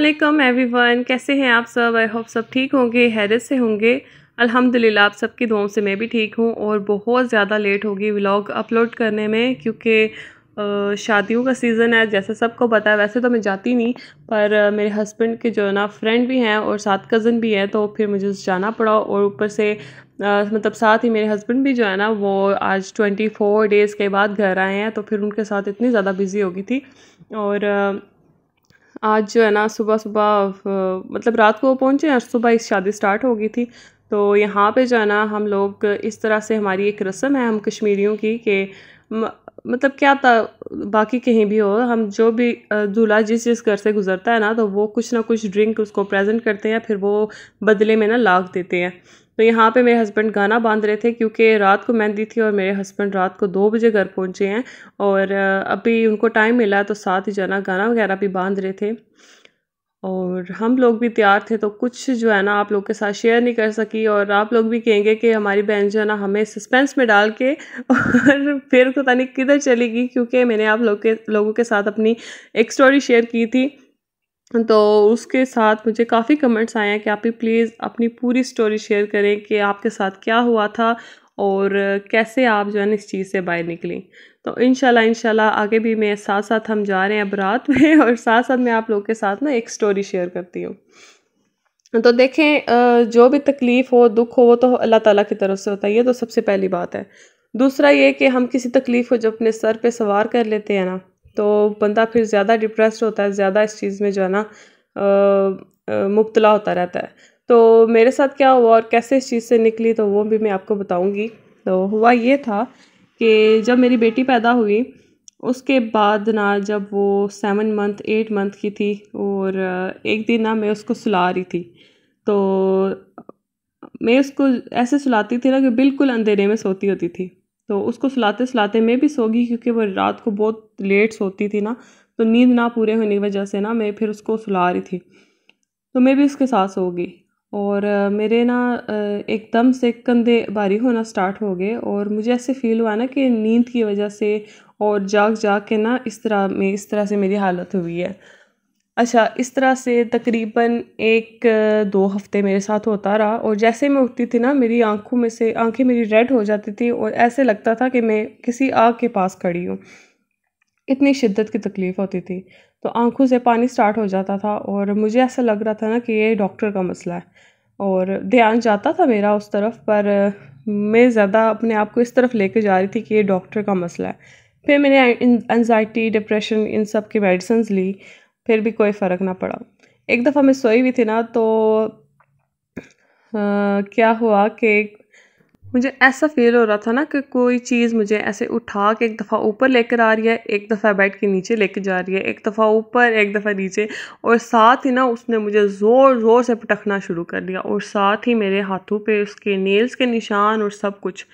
अस्सलामुअलैकुम एवरीवन, कैसे हैं आप सब। आई होप सब ठीक होंगे, हैरत से होंगे। अल्हम्दुलिल्लाह आप सबकी दुआओं से मैं भी ठीक हूँ। और बहुत ज़्यादा लेट होगी व्लॉग अपलोड करने में, क्योंकि शादियों का सीज़न है। जैसे सबको पता है, वैसे तो मैं जाती नहीं, पर मेरे हस्बैंड के जो है ना फ्रेंड भी हैं और साथ कज़न भी है, तो फिर मुझे जाना पड़ा। और ऊपर से मतलब साथ ही मेरे हस्बैंड भी जो है ना वो आज 24 डेज़ के बाद घर आए हैं, तो फिर उनके साथ इतनी ज़्यादा बिज़ी हो गई थी। और आज जो है ना सुबह सुबह मतलब रात को वो पहुँचे और सुबह इस शादी स्टार्ट हो गई थी। तो यहाँ पे जो है ना हम लोग इस तरह से, हमारी एक रस्म है हम कश्मीरियों की, कि मतलब क्या था, बाकी कहीं भी हो, हम जो भी दूल्हा जिस घर से गुजरता है ना, तो वो कुछ ना कुछ ड्रिंक उसको प्रेजेंट करते हैं, फिर वो बदले में ना लाग देते हैं। तो यहाँ पे मेरे हस्बैंड गाना बांध रहे थे, क्योंकि रात को मेहंदी थी और मेरे हस्बैंड रात को 2 बजे घर पहुँचे हैं। और अभी उनको टाइम मिला तो साथ ही जो है ना गाना वगैरह भी बांध रहे थे। और हम लोग भी तैयार थे, तो कुछ जो है ना आप लोग के साथ शेयर नहीं कर सकी। और आप लोग भी कहेंगे कि हमारी बहन जो है ना हमें सस्पेंस में डाल के और फिर पता नहीं किधर चली गई, क्योंकि मैंने आप लोगों के साथ अपनी एक स्टोरी शेयर की थी। तो उसके साथ मुझे काफ़ी कमेंट्स आए हैं कि आप भी प्लीज़ अपनी पूरी स्टोरी शेयर करें कि आपके साथ क्या हुआ था और कैसे आप जो है ना इस चीज़ से बाहर निकली। तो इंशाल्लाह आगे भी मैं साथ साथ हम जा रहे हैं बारात में और साथ साथ मैं आप लोगों के साथ ना एक स्टोरी शेयर करती हूँ। तो देखें, जो भी तकलीफ़ हो, दुख हो, वो तो अल्लाह ताला की तरफ से होता है, ये तो सबसे पहली बात है। दूसरा ये कि हम किसी तकलीफ़ को जब अपने सर पे सवार कर लेते हैं ना, तो बंदा फिर ज़्यादा डिप्रेस्ड होता है, ज़्यादा इस चीज़ में जो है ना मुब्तला होता रहता है। तो मेरे साथ क्या हुआ और कैसे इस चीज़ से निकली, तो वो भी मैं आपको बताऊँगी। तो हुआ ये था कि जब मेरी बेटी पैदा हुई, उसके बाद ना जब वो 7 मंथ 8 मंथ की थी, और एक दिन ना मैं उसको सुला रही थी, तो मैं उसको ऐसे सुलाती थी ना कि बिल्कुल अंधेरे में सोती होती थी। तो उसको सुलाते सुलाते मैं भी सो गई, क्योंकि वो रात को बहुत लेट सोती थी ना, तो नींद ना पूरे होने की वजह से ना मैं फिर उसको सुला रही थी, तो मैं भी उसके साथ सो गई। और मेरे ना एकदम से कंधे भारी होना स्टार्ट हो गए, और मुझे ऐसे फील हुआ ना कि नींद की वजह से और जाग जाग के ना इस तरह से मेरी हालत हुई है। अच्छा, इस तरह से तकरीबन 1-2 हफ़्ते मेरे साथ होता रहा। और जैसे मैं उठती थी ना, मेरी आँखों में से आँखें मेरी रेड हो जाती थी, और ऐसे लगता था कि मैं किसी आग के पास खड़ी हूँ। इतनी शिद्दत की तकलीफ़ होती थी। तो आँखों से पानी स्टार्ट हो जाता था, और मुझे ऐसा लग रहा था ना कि ये डॉक्टर का मसला है। और ध्यान जाता था मेरा उस तरफ, पर मैं ज़्यादा अपने आप को इस तरफ लेके जा रही थी कि ये डॉक्टर का मसला है। फिर मैंने एंजाइटी, डिप्रेशन, इन सब की मेडिसिन्स ली, फिर भी कोई फ़र्क ना पड़ा। एक दफ़ा मैं सोई हुई थी ना, तो क्या हुआ कि मुझे ऐसा फ़ील हो रहा था ना कि कोई चीज़ मुझे ऐसे उठा के एक दफ़ा ऊपर लेकर आ रही है, एक दफ़ा बेड के नीचे लेके जा रही है, एक दफ़ा ऊपर, एक दफ़ा नीचे, और साथ ही ना उसने मुझे ज़ोर ज़ोर से पटकना शुरू कर दिया, और साथ ही मेरे हाथों पे उसके नेल्स के निशान और सब कुछ।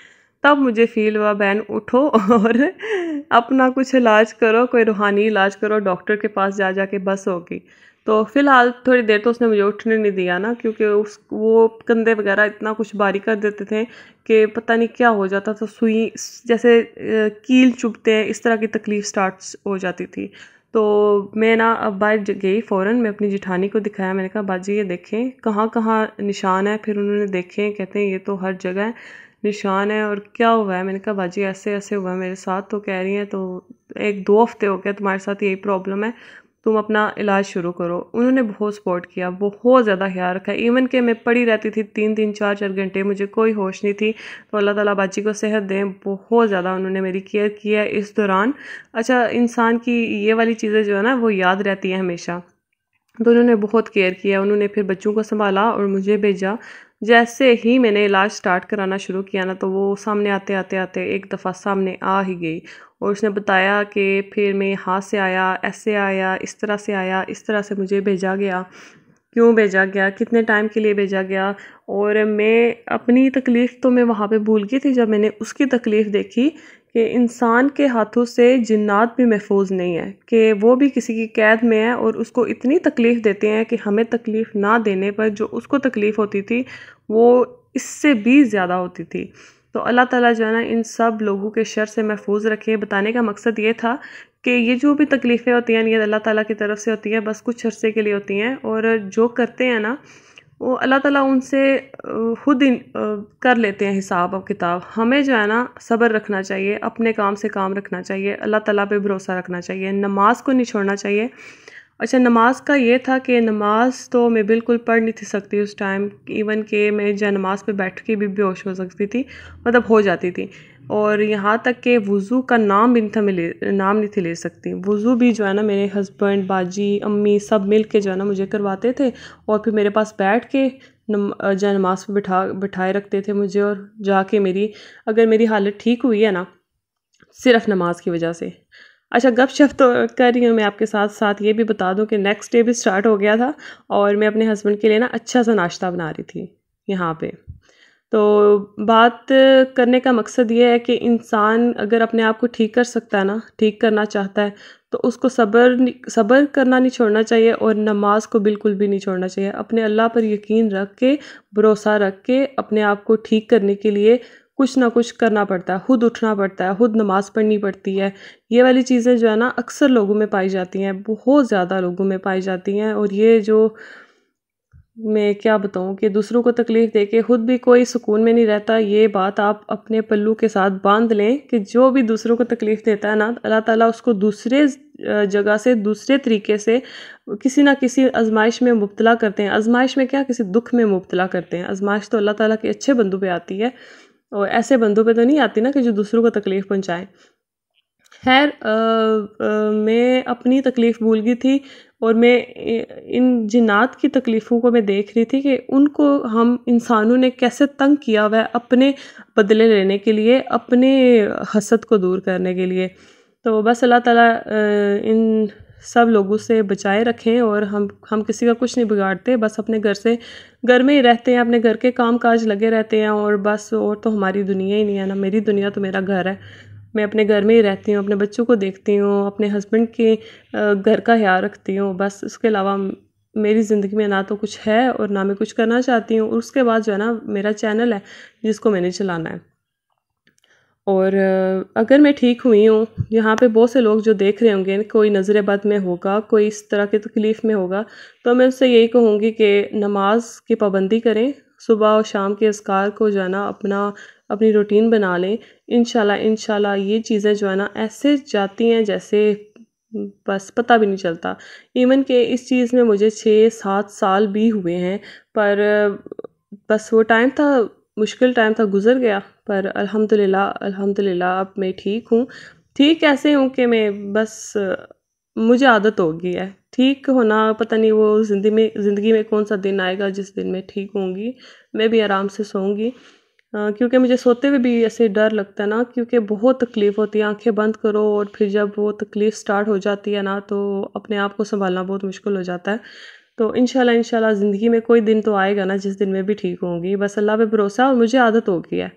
तब मुझे फ़ील हुआ, बहन उठो और अपना कुछ इलाज करो, कोई रूहानी इलाज करो, डॉक्टर के पास जा जा के बस होगी। तो फ़िलहाल थोड़ी देर तो उसने मुझे उठने नहीं दिया ना, क्योंकि वो कंधे वगैरह इतना कुछ बारीक कर देते थे कि पता नहीं क्या हो जाता था, सुई जैसे कील चुभते हैं, इस तरह की तकलीफ़ स्टार्ट हो जाती थी। तो मैं ना अब बाहर गई फ़ौरन, मैं अपनी जिठानी को दिखाया, मैंने कहा बाजी ये देखें कहाँ कहाँ निशान है। फिर उन्होंने देखे, कहते हैं ये तो हर जगह निशान है, और क्या हुआ है। मैंने कहा बाजी ऐसे ऐसे हुआ है मेरे साथ। तो कह रही हैं तो 1-2 हफ़्ते हो गए तुम्हारे साथ यही प्रॉब्लम है, तुम अपना इलाज शुरू करो। उन्होंने बहुत सपोर्ट किया, बहुत ज़्यादा ख्याल रखा। इवन कि मैं पड़ी रहती थी 3-3 4-4 घंटे, मुझे कोई होश नहीं थी। तो अल्लाह ताला बाजी को सेहत दें, बहुत ज़्यादा उन्होंने मेरी केयर की है इस दौरान। अच्छा, इंसान की ये वाली चीज़ें जो है ना वो याद रहती हैं हमेशा। तो उन्होंने बहुत केयर किया। उन्होंने फिर बच्चों को सँभाला और मुझे भेजा। जैसे ही मैंने इलाज स्टार्ट कराना शुरू किया ना, तो वो सामने आते एक दफ़ा सामने आ ही गई, और उसने बताया कि फिर मैं यहाँ से आया, ऐसे आया, इस तरह से आया, इस तरह से मुझे भेजा गया, क्यों भेजा गया, कितने टाइम के लिए भेजा गया। और मैं अपनी तकलीफ़ तो मैं वहाँ पे भूल गई थी जब मैंने उसकी तकलीफ़ देखी कि इंसान के हाथों से जिन्नात भी महफूज नहीं है, कि वो भी किसी की कैद में है और उसको इतनी तकलीफ़ देते हैं कि हमें तकलीफ़ ना देने पर जो उसको तकलीफ़ होती थी वो इससे भी ज़्यादा होती थी। तो अल्लाह ताला जो है ना इन सब लोगों के शर से महफूज रखे। बताने का मकसद ये था कि ये जो भी तकलीफ़ें होती हैं ये अल्लाह ताला की तरफ से होती हैं, बस कुछ अरसे के लिए होती हैं। और जो करते हैं ना वो अल्लाह ताला उनसे खुद ही कर लेते हैं हिसाब और किताब। हमें जो है ना सब्र रखना चाहिए, अपने काम से काम रखना चाहिए, अल्लाह ताला पे भरोसा रखना चाहिए, नमाज को नहीं छोड़ना चाहिए। अच्छा, नमाज का ये था कि नमाज तो मैं बिल्कुल पढ़ नहीं थी सकती उस टाइम, इवन कि मैं जय नमाज पे बैठ के भी बेहोश हो सकती थी, मतलब हो जाती थी। और यहाँ तक कि वज़ू का नाम भी नहीं था, नाम नहीं थी ले सकती। वज़ू भी जो है ना मेरे हस्बैंड, बाजी, अम्मी सब मिल के जो है ना मुझे करवाते थे, और फिर मेरे पास बैठ के जय नमाज पे बिठाए रखते थे मुझे। और जाके अगर मेरी हालत ठीक हुई है ना सिर्फ नमाज की वजह से। अच्छा, गपशप तो कर रही हूँ मैं आपके साथ साथ ये भी बता दूँ कि नेक्स्ट डे भी स्टार्ट हो गया था, और मैं अपने हस्बैंड के लिए ना अच्छा सा नाश्ता बना रही थी यहाँ पे। तो बात करने का मकसद ये है कि इंसान अगर अपने आप को ठीक कर सकता है ना, ठीक करना चाहता है, तो उसको सब्र करना नहीं छोड़ना चाहिए, और नमाज को बिल्कुल भी नहीं छोड़ना चाहिए। अपने अल्लाह पर यकीन रख के, भरोसा रख के अपने आप को ठीक करने के लिए कुछ ना कुछ करना पड़ता है, खुद उठना पड़ता है, खुद नमाज पढ़नी पड़ती है। ये वाली चीज़ें जो है ना अक्सर लोगों में पाई जाती हैं, बहुत ज़्यादा लोगों में पाई जाती हैं। और ये जो मैं क्या बताऊँ कि दूसरों को तकलीफ़ दे के खुद भी कोई सुकून में नहीं रहता। ये बात आप अपने पल्लू के साथ बांध लें कि जो भी दूसरों को तकलीफ़ देता है ना, अल्लाह ताला उसको दूसरे जगह से, दूसरे तरीके से किसी ना किसी आजमाइश में मुब्तला करते हैं। आजमाइश में क्या, किसी दुख में मुब्तला करते हैं। आजमाइश तो अल्लाह ताला के अच्छे बंदों पे आती है, और ऐसे बंदों पे तो नहीं आती ना कि जो दूसरों को तकलीफ़ पहुँचाएँ। खैर, मैं अपनी तकलीफ़ भूल गई थी, और मैं इन जिन्नात की तकलीफ़ों को मैं देख रही थी कि उनको हम इंसानों ने कैसे तंग किया हुआ है अपने बदले लेने के लिए, अपने हसद को दूर करने के लिए। तो बस अल्लाह ताला इन सब लोगों से बचाए रखें। और हम किसी का कुछ नहीं बिगाड़ते, बस अपने घर में ही रहते हैं, अपने घर के काम काज लगे रहते हैं, और बस। और तो हमारी दुनिया ही नहीं है ना, मेरी दुनिया तो मेरा घर है। मैं अपने घर में ही रहती हूँ, अपने बच्चों को देखती हूँ, अपने हस्बैंड के घर का ख्याल रखती हूँ, बस। उसके अलावा मेरी ज़िंदगी में ना तो कुछ है और ना मैं कुछ करना चाहती हूँ। और उसके बाद जो है ना मेरा चैनल है जिसको मैंने चलाना है। और अगर मैं ठीक हुई हूँ, यहाँ पे बहुत से लोग जो देख रहे होंगे, कोई नज़र बद में होगा, कोई इस तरह की तकलीफ़ में होगा, तो मैं उससे यही कहूँगी कि नमाज की पाबंदी करें, सुबह और शाम के अज़कार को जो है ना अपनी रूटीन बना लें। इंशाल्लाह ये चीज़ें जो है ना ऐसे जाती हैं जैसे बस पता भी नहीं चलता। इवन कि इस चीज़ में मुझे 6-7 साल भी हुए हैं, पर बस वो टाइम था, मुश्किल टाइम था, गुज़र गया। पर अल्हम्दुलिल्लाह अब मैं ठीक हूँ। ठीक कैसे हूँ कि मैं बस मुझे आदत हो गई है ठीक होना। पता नहीं वो ज़िंदगी में कौन-सा दिन आएगा जिस दिन मैं ठीक होंगी, मैं भी आराम से सोऊँगी। क्योंकि मुझे सोते हुए भी ऐसे डर लगता है ना, क्योंकि बहुत तकलीफ़ होती है। आँखें बंद करो और फिर जब वो तकलीफ़ स्टार्ट हो जाती है ना, तो अपने आप को सँभालना बहुत मुश्किल हो जाता है। तो इंशाल्लाह ज़िंदगी में कोई दिन तो आएगा ना जिस दिन मैं भी ठीक होंगी। बस अल्लाह पे भरोसा है, और मुझे आदत हो गई है।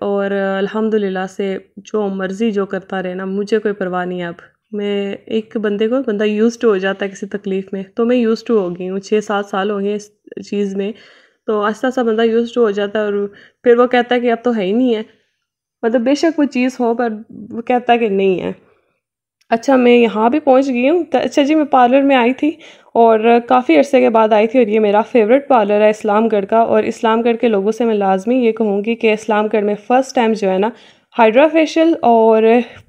और अल्हम्दुलिल्लाह से जो मर्ज़ी जो करता रहे ना, मुझे कोई परवाह नहीं है अब। बंदा यूज़्ड टू हो जाता है किसी तकलीफ़ में, तो मैं यूज़्ड टू हो गई हूँ। 6-7 साल हो गए इस चीज़ में, तो आहिस्ता-आहिस्ता बंदा यूज़्ड टू हो जाता है। और फिर वो कहता है कि अब तो है ही नहीं है, मतलब बेशक वो चीज़ हो, पर वो कहता है कि नहीं है। अच्छा, मैं यहाँ भी पहुँच गई हूँ। अच्छा जी, मैं पार्लर में आई थी, और काफ़ी अरसे के बाद आई थी, और ये मेरा फेवरेट पार्लर है इस्लामगढ़ का। और इस्लामगढ़ के लोगों से मैं लाजमी ये कहूँगी कि इस्लामगढ़ में फ़र्स्ट टाइम जो है ना हाइड्रा फेशियल और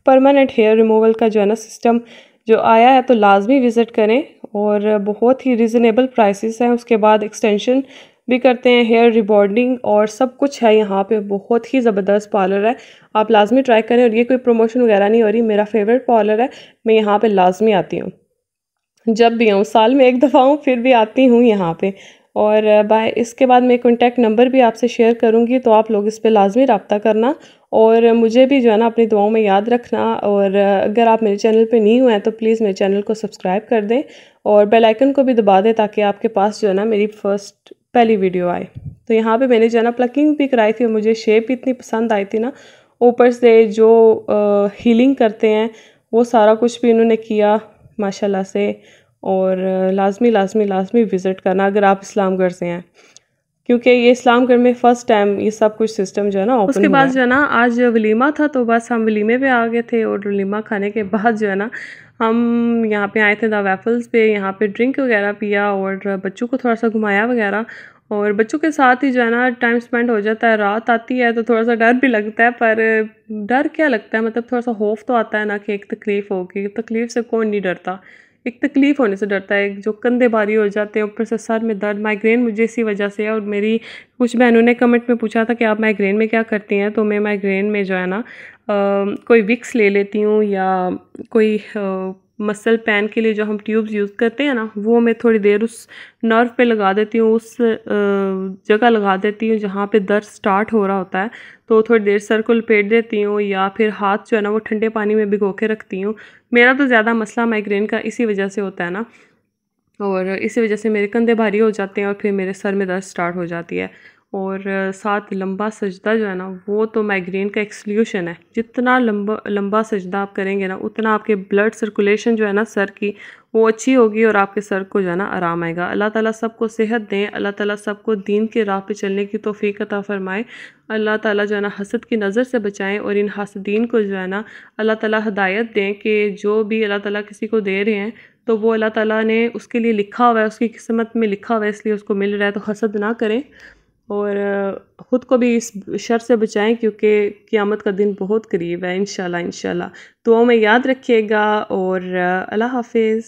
परमानेंट हेयर रिमूवल का जो है ना सिस्टम जो आया है, तो लाजमी विज़िट करें। और बहुत ही रिजनेबल प्राइसेस हैं। उसके बाद एक्सटेंशन भी करते हैं, हेयर रिबॉन्डिंग और सब कुछ है यहाँ पे। बहुत ही ज़बरदस्त पार्लर है, आप लाजमी ट्राई करें। और ये कोई प्रमोशन वगैरह नहीं हो रही, मेरा फेवरेट पार्लर है, मैं यहाँ पे लाजमी आती हूँ। जब भी आऊँ, साल में एक दफ़ा हूँ, फिर भी आती हूँ यहाँ पे। और इसके बाद मैं कॉन्टैक्ट नंबर भी आपसे शेयर करूँगी, तो आप लोग इस पे लाजमी रब्ता करना। और मुझे भी जो है ना अपनी दुआओं में याद रखना। और अगर आप मेरे चैनल पे न्यू हैं तो प्लीज़ मेरे चैनल को सब्सक्राइब कर दें, और बेल आइकन को भी दबा दें, ताकि आपके पास जो है ना मेरी पहली वीडियो आए। तो यहाँ पे मैंने जो है ना प्लकिंग भी कराई थी, और मुझे शेप इतनी पसंद आई थी ना। ऊपर से जो हीलिंग करते हैं वो सारा कुछ भी इन्होंने किया माशाल्लाह से। और लाजमी विज़िट करना अगर आप इस्लामगढ़ से हैं, क्योंकि ये इस्लामगढ़ में फ़र्स्ट टाइम ये सब कुछ सिस्टम जो है ना ओपन उसके बाद जो है ना आज वलीमा था, तो बस हम वलीमे पे आ गए थे और वलीमा खाने के बाद जो है ना हम यहाँ पे आए थे द वेफल्स पे, यहाँ पे ड्रिंक वगैरह पिया और बच्चों को थोड़ा सा घुमाया वगैरह, और बच्चों के साथ ही जो है ना टाइम स्पेंड हो जाता है। रात आती है तो थोड़ा सा डर भी लगता है, पर डर क्या लगता है, मतलब थोड़ा सा खौफ तो आता है ना कि एक तकलीफ़ होगी। तकलीफ़ से कौन नहीं डरता, एक तकलीफ़ होने से डरता है। एक जो कंधे भारी हो जाते हैं, ऊपर से सर में दर्द, माइग्रेन मुझे इसी वजह से है। और मेरी कुछ बहनों ने कमेंट में पूछा था कि आप माइग्रेन में क्या करती हैं, तो मैं माइग्रेन में जो है ना कोई विक्स ले लेती हूँ, या कोई मसल पैन के लिए जो हम ट्यूब्स यूज़ करते हैं ना, वो मैं थोड़ी देर उस नर्व पे लगा देती हूँ, उस जगह लगा देती हूँ जहाँ पे दर्द स्टार्ट हो रहा होता है। तो थोड़ी देर सर को लपेट देती हूँ, या फिर हाथ जो है ना वो ठंडे पानी में भिगो के रखती हूँ। मेरा तो ज़्यादा मसला माइग्रेन का इसी वजह से होता है ना, और इसी वजह से मेरे कंधे भारी हो जाते हैं और फिर मेरे सर में दर्द स्टार्ट हो जाती है। और साथ लंबा सजदा जो है ना वो तो माइग्रेन का एक सल्यूशन है। जितना लंबा सजदा आप करेंगे ना, उतना आपके ब्लड सर्कुलेशन जो है ना सर की वो अच्छी होगी और आपके सर को जो है ना आराम आएगा। अल्लाह ताला सबको सेहत दें, अल्लाह ताला सबको दीन के राह पे चलने की तौफीक अता फरमाए। अल्लाह ताला जो है ना हसद की नज़र से बचाएं, और इन हसदीन को जो है ना अल्लाह ताला हिदायत दें कि जो भी अल्लाह ताला किसी को दे रहे हैं तो वो अल्लाह ताला ने उसके लिए लिखा हुआ है, उसकी किस्मत में लिखा हुआ है, इसलिए उसको मिल रहा है। तो हसद ना करें और ख़ुद को भी इस शर से बचाएं, क्योंकि क़यामत का दिन बहुत करीब है। इंशाल्लाह इंशाल्लाह दुआओं में याद रखिएगा, और अल्लाह हाफिज़।